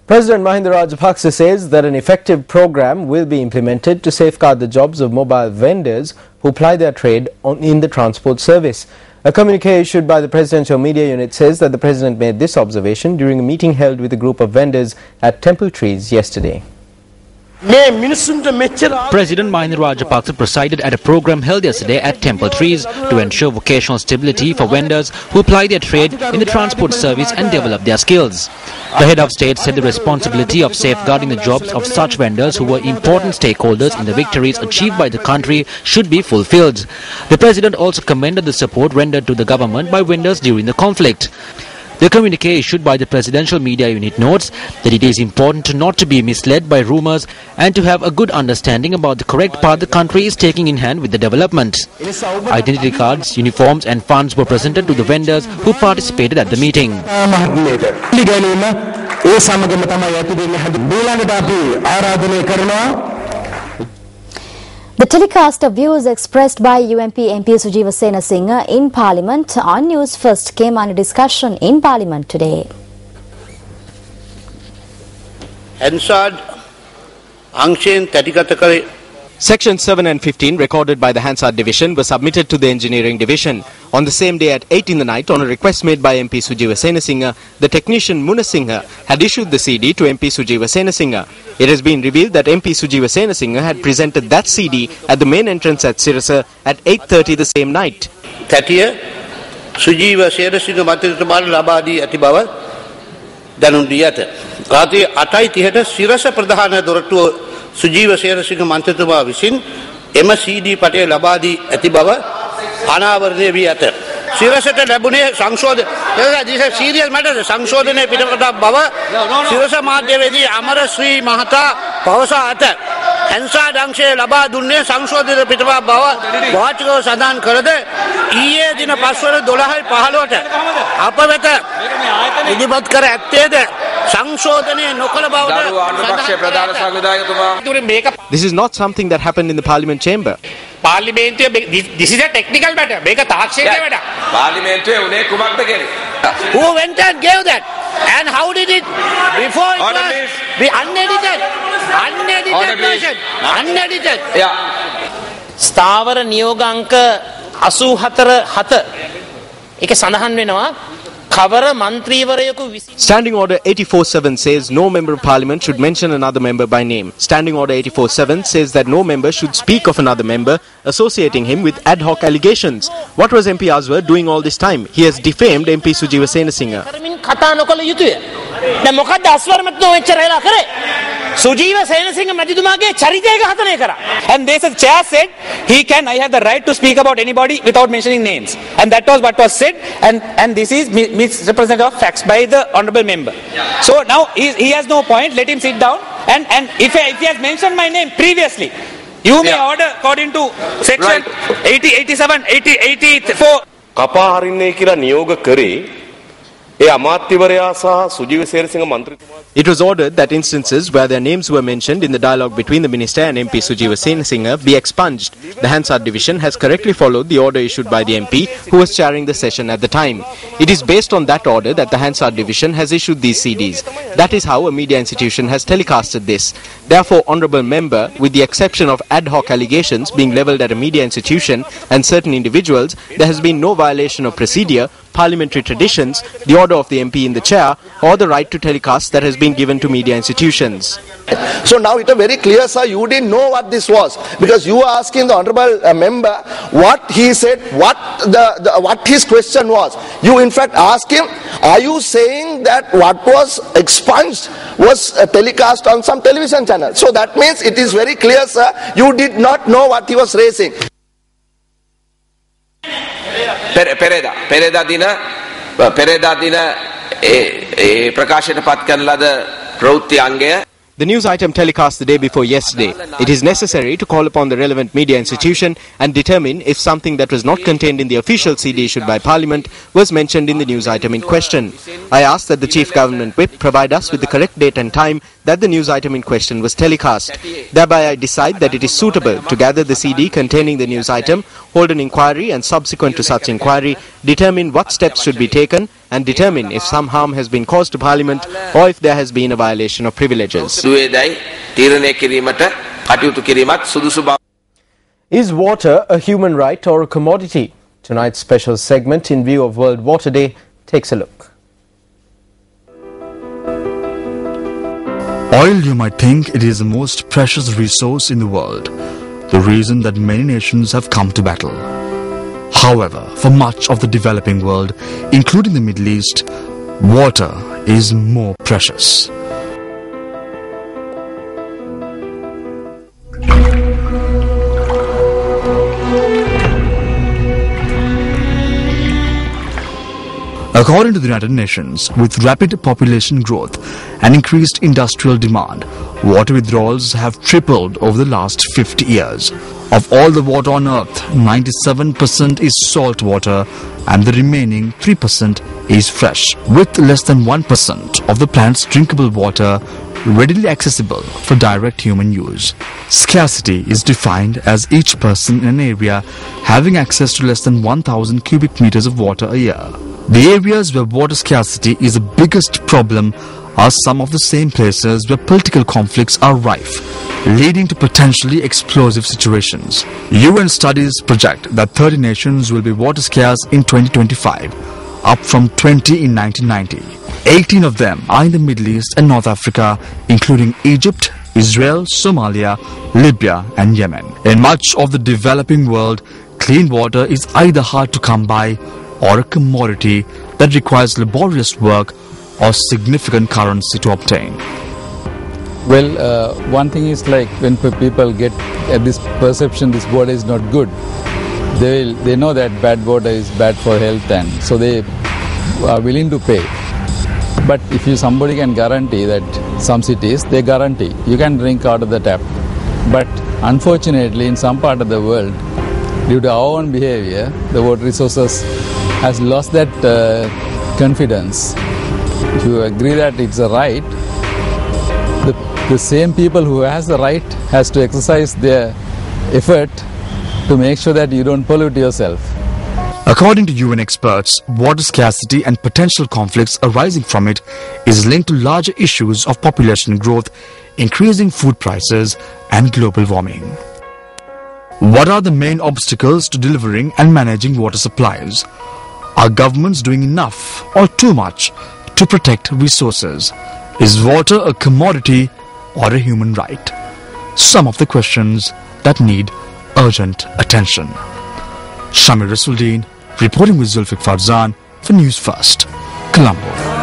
President Mahinda Rajapaksa says that an effective program will be implemented to safeguard the jobs of mobile vendors who ply their trade in the transport service. A communique issued by the Presidential Media Unit says that the President made this observation during a meeting held with a group of vendors at Temple Trees yesterday. President Mahinda Rajapaksa presided at a program held yesterday at Temple Trees to ensure vocational stability for vendors who ply their trade in the transport service and develop their skills. The head of state said the responsibility of safeguarding the jobs of such vendors who were important stakeholders in the victories achieved by the country should be fulfilled. The president also commended the support rendered to the government by vendors during the conflict. The communique issued by the Presidential Media Unit notes that it is important not to be misled by rumours and to have a good understanding about the correct path the country is taking in hand with the development. Identity cards, uniforms and funds were presented to the vendors who participated at the meeting. The telecast of views expressed by UMP MP Sujeeva Senasinghe in Parliament on News First came under discussion in Parliament today. Section 7 and 15 recorded by the Hansard Division were submitted to the Engineering Division. On the same day at 8 in the night, on a request made by MP Sujeeva Senasinghe, the technician Munasinghe had issued the CD to MP Sujeeva Senasinghe. It has been revealed that MP Sujeeva Senasinghe had presented that CD at the main entrance at Sirasa at 8:30 the same night. Sujeeva Senasinghe මන්ත්‍රීතුමාට ලබා දී ඇති බව දැනුම් දී ඇත. රාත්‍රී 8:30ට සිරස ප්‍රධාන දොරටුව Sujeeva Senasinghe මන්ත්‍රීතුමා විසින් එම CD පටය ලබා දී ඇති බව අනාවරණය වී ඇත. සිරසට ලැබුණේ සංශෝධන this is serious matter සංශෝධනයේ පිටපත බව සිරස මාධ්‍යවේදී අමරශ්‍රී මහතා පවසා ඇත. හැන්සාඩ් අංශය ලබා දුන්නේ සංශෝධන පිටපත බව වාචිකව සඳහන් කරද ඊයේ දින 5/12/15ට අප වෙත ඉදිරිපත් කර ඇත්තේද සංශෝධනය නොකළ බවට This is not something that happened in the Parliament chamber. This is a technical matter. Make a තාක්ෂණික වැඩක්. පාර්ලිමේන්තුවේ උනේ කුමක්ද කියන්නේ? Who went and gave that? And how did it? Before it was be unedited version. Unedited. Yeah. ස්ථාවර නියෝග අංක 84/7 ඒක සඳහන් වෙනවා. Standing Order 84/7 says no member of Parliament should mention another member by name. Standing Order 84/7 says that no member should speak of another member, associating him with ad hoc allegations. What was MP Azwar doing all this time? He has defamed MP Sujeeva Senasinghe. Sujeeva Senasinghe මැතිතුමාගේ චරිතය ඝාතනය කරා. And they said, chair said, I have the right to speak about anybody without mentioning names. And that was what was said. And this is misrepresentation of facts by the honourable member. So now he has no point. Let him sit down. And if he has mentioned my name previously, you may order according to section 80, 87, 80, 84. කපා හරින්නේ කියලා නියෝග කරේ ඒ අමාත්‍යවරයා සහ Sujeewa Senasinghe මන්ත්‍රීතුමා. It was ordered that instances where their names were mentioned in the dialogue between the minister and MP Sujeeva Senasinghe be expunged. The Hansard Division has correctly followed the order issued by the MP who was chairing the session at the time. It is based on that order that the Hansard Division has issued these CDs. That is how a media institution has telecasted this. Therefore, Honourable Member, with the exception of ad hoc allegations being levelled at a media institution and certain individuals, there has been no violation of procedure, parliamentary traditions, the order of the MP in the chair, or the right to telecast that has been given to media institutions. So now it is very clear, sir, you didn't know what this was, because you were asking the honourable member what he said, what his question was. You in fact asked him, are you saying that what was expunged was telecast on some television channel? So that means it is very clear, sir, you did not know what he was raising. පෙරේදා දින ප්‍රකාශයට පත් කරන ලද ප්‍රවෘත්ති අංගය. The news item telecast the day before yesterday. It is necessary to call upon the relevant media institution and determine if something that was not contained in the official CD issued by Parliament was mentioned in the news item in question. I ask that the Chief Government Whip provide us with the correct date and time that the news item in question was telecast. Thereby I decide that it is suitable to gather the CD containing the news item hold an inquiry and subsequent to such inquiry, determine what steps should be taken and determine if some harm has been caused to Parliament or if there has been a violation of privileges. Is water a human right or a commodity? Tonight's special segment in view of World Water Day takes a look. Oil, you might think it is the most precious resource in the world, the reason that many nations have come to battle. However, for much of the developing world, including the Middle East, water is more precious. According to the United Nations, with rapid population growth and increased industrial demand, water withdrawals have tripled over the last 50 years. Of all the water on Earth, 97% is salt water and the remaining 3% is fresh, with less than 1% of the planet's drinkable water readily accessible for direct human use. Scarcity is defined as each person in an area having access to less than 1,000 cubic meters of water a year. The areas where water scarcity is the biggest problem are some of the same places where political conflicts are rife, leading to potentially explosive situations. UN studies project that 30 nations will be water scarce in 2025, up from 20 in 1990. 18 of them are in the Middle East and North Africa, including Egypt, Israel, Somalia, Libya and Yemen. In much of the developing world, clean water is either hard to come by or a commodity that requires laborious work or significant currency to obtain. Well, one thing is like when people get this perception this water is not good, they know that bad water is bad for health, and so they are willing to pay. But if somebody can guarantee that, some cities they guarantee you can drink out of the tap, but unfortunately in some part of the world, due to our own behavior, the water resources has lost that confidence. If you agree that it's a right, the same people who has the right has to exercise their effort to make sure that you don't pollute yourself. According to UN experts, water scarcity and potential conflicts arising from it is linked to larger issues of population growth, increasing food prices and global warming. What are the main obstacles to delivering and managing water supplies? Are governments doing enough or too much to protect resources? Is water a commodity or a human right? Some of the questions that need urgent attention. Shamir Rasuldeen reporting with Zulfiq Farzan for News First, Colombo.